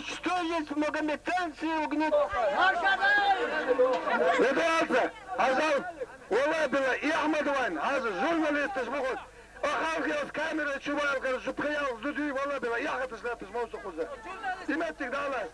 что есть магометанцы угнет. Ледуалца, Азал, والله بالله يا احمد وين هذا جورناليست تسمعوا اخاك كاميرا شباب كانوا شبخيا زوجي والله بالله يا اخي تسمعوا سقوزه سمعتك دالة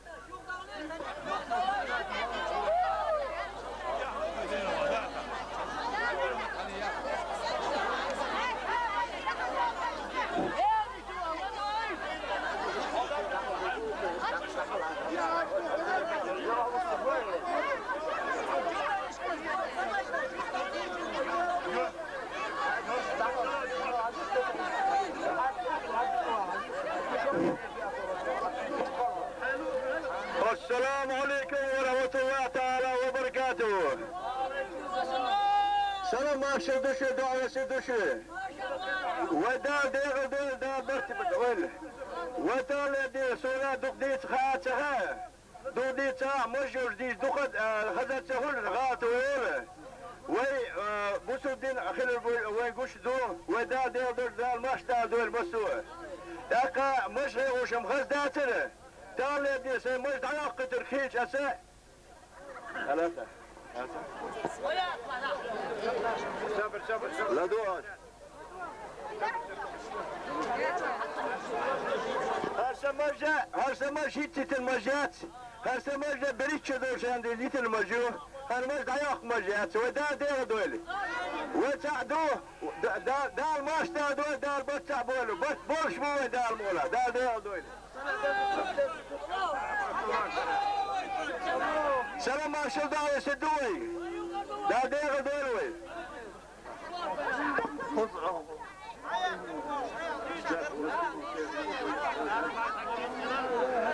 السلام عليكم ورحمة الله تعالى وبركاته. سلام ما شدوش دعوة شدوش. ودار دير دار مرتبة ولا. ودار دير سولا دقديت خاتها. دقديت مجور دي دقد خذت سهول غات ولا. وي بوسودين آخر وي قش دو ودار دير دار ماشتا دول بسوه. دقة مش وش مخز داتره. تعال دي سي مش علاقة تركيش أسا ثلاثة لا دوش هرسا مجا تيت المجات هرسا مجا بريتش دوش عندي ليت المجو هر مش علاق مجات ودا دير دولي وتعدوه دا الماش تعدوه دا البط تعبولو بط بولش مو دا المولا دا دير دولي سلام ما شو دعوة سدوي دا دير دولي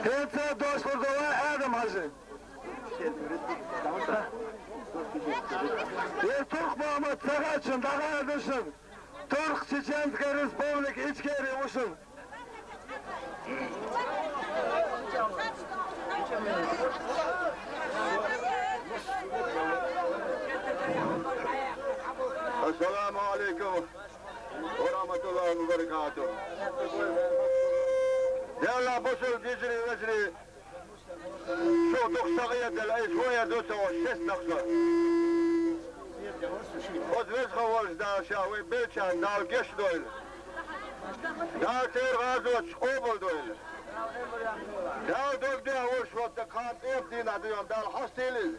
كيف دوش فردواء آدم حسن Türk Muhammed Sakaç'ın daha edilsin. Türk Çiçenski Respublik İçkeri usul. Esselamu Aleyküm ve Rahmetullahi ve Berekatuhu. Değerli Bosul Dizri Vezri شو تقصغية الأي شوية دوسة والشس نقصر خذ وزخة والجدا شاوي بيتشان دال قش دويل دال تير غازو شقوبل دويل دال دوك ديها وشوة دقان ايب دينا ديون دال حستيلي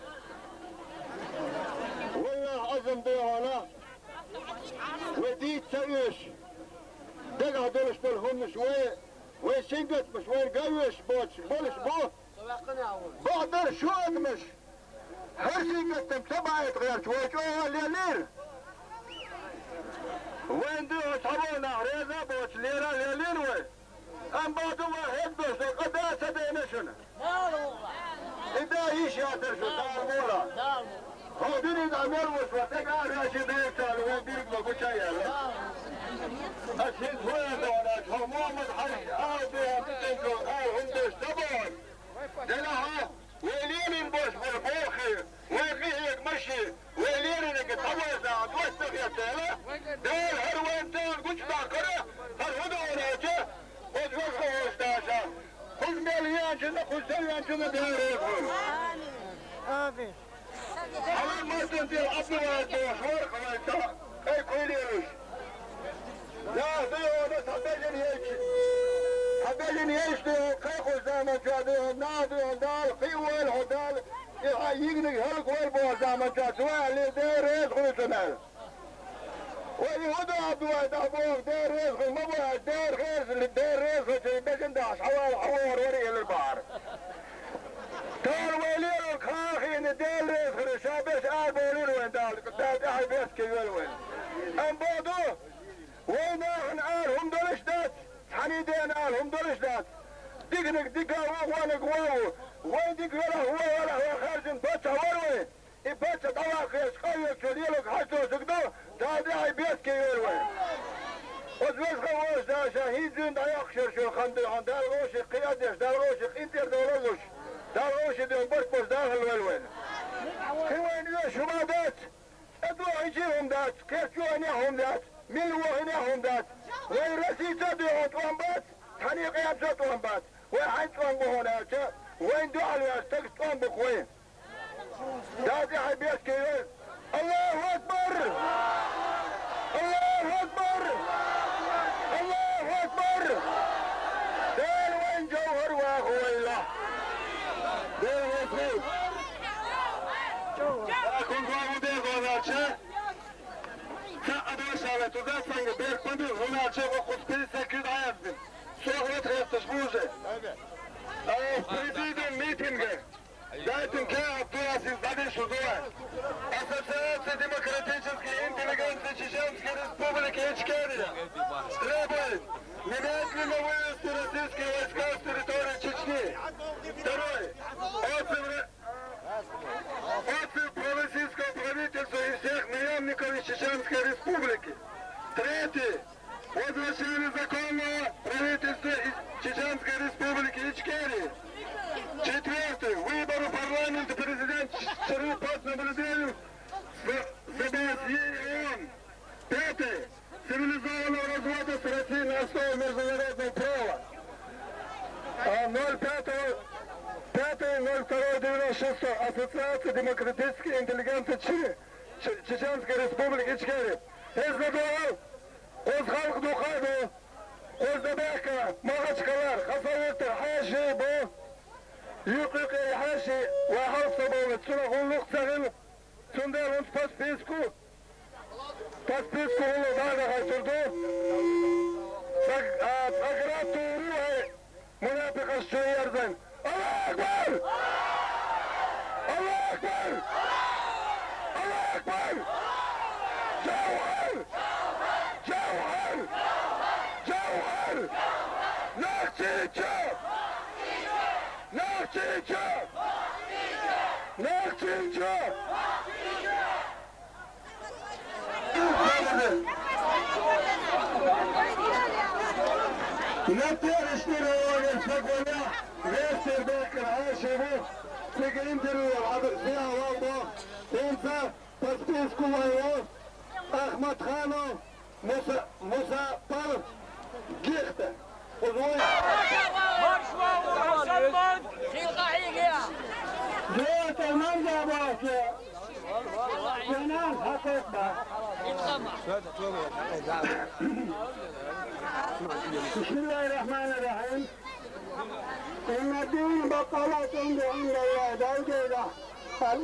والله عزم ديهانا وديت سيوش دقا دولش بالهمش ويسنقت مش وين قويش بولش بو بقدر شو اقمش هرشي قدم تبعي تغير شوي شوي ليلير وين دو اصحابونا ريزا بوش ليرا ليلير وين ام بعدو واحد بس قداسة دينشنا اذا ايش ياتر شو دار مولا هو ديني دعمر وشوتك عارشي ديكتال وين ديرك بقوشا يالا اشيد وين دونات هو محمد حي بيها بتنكو هم دوش تبعي دلها ويلين بوش بالبوخي ويغيك مشي ويلين انك توزع توسخ يا تالا دول هروين تال قش باكره هالهدو وناجه وزوخه وزداشا خذ مليان جنة خذ سليان جنة دهار يقول آمين حلال ما تنتي العبد والبوش ورقه ويتا اي كويليوش لا ديو نتحبجن هيك حبيلين يشتوا كيخو زمن جاديهم ناديهم دال قيوال هدال يغنق هلق والبو زمن جاد سواء اللي دير يدخل سنال ويهدو عبدوا يدعبوه دير يدخل مبوه دير غير اللي دير يدخل بجن داش حوار وريه للبحر تال ويلين الكاخي ان دير يدخل شابش آبولين وين دال داعي بيسكي وين ام بودو وين اخن آلهم دلشدات حنيدين آلهم دلشدات ديقنك ديقا وانك واو وين ديق ولا هو خارجن باتشا وروي باتشا طواقي شقيق شديلك حشو سقدو تادعي بيسكي وروي وزوز خوش دا شهيد زين دا يخشر شو خندل عن دا الغوشي قيادش دا الغوشي انتر دولوش دا الغوشي دون بربوش داخل والوين كوين يوشو ما دات ادو يجيهم دات كيف يوانيهم دات من وهنيهم دات وين رسيسة ديهم توانبات حنيق يمسة توانبات وين هناك وين دعوا يستقطون بقوين دازي حبيت كيوين الله أكبر الله أكبر الله أكبر دين وين جوهر واخو الله دين وين كنت واخو ديغو هناك سأدوشالة تزاسنگ بيركوندي هناك وقت بيسا كد عيبدن صغرت غيرتش بوجه بريزيدن ميتنجه دايتن كاعب تواسي زادي شدوه Ассоциация демократической интеллигенции Чеченской Республики Ичкерия требует немедленно вывести российские войска с территории Чечни. Второй. Отзыв пророссийского правительства и всех наемников из Чеченской Республики. Третий. Возвращение законного правительства из Чеченской Республики Ичкерии. Четвертый. Выборы парламента президент Шариф под наблюдением СБС ООН. Пятый. Цивилизованного развода с Россией на основе международного права. 05.02.96 Ассоциация демократической интеллигенции Чеченской Республики Ичкерия. Эзледуал, Озхалк Духаду, Оздабека, Махачкалар, Хасавиттер, Хаши, Бо, Юкюки, Хаши, Вахалсабо, Цунахулук, Цагил, Цундер, он по списку улу дага хайтурду, Саграту Руай, Мунапика Шуярзан. Аллах Акбар! Аллах Акбар! Аллах Акбар! Jawhar! Jawhar! Jawhar! Nakchicha! Nakchicha! Nakchicha! На перечне районе Сагуля, Вестербекер, Ашеву, Сегиндеру, Абдсиавалбо, Тенца, по списку воевод, Ахмадханов, Мусапар, Гихта. جوات المنزع باشا جنان حقيقة بسم الله الرحمن الرحيم إن الدين بطلة عند الله دولة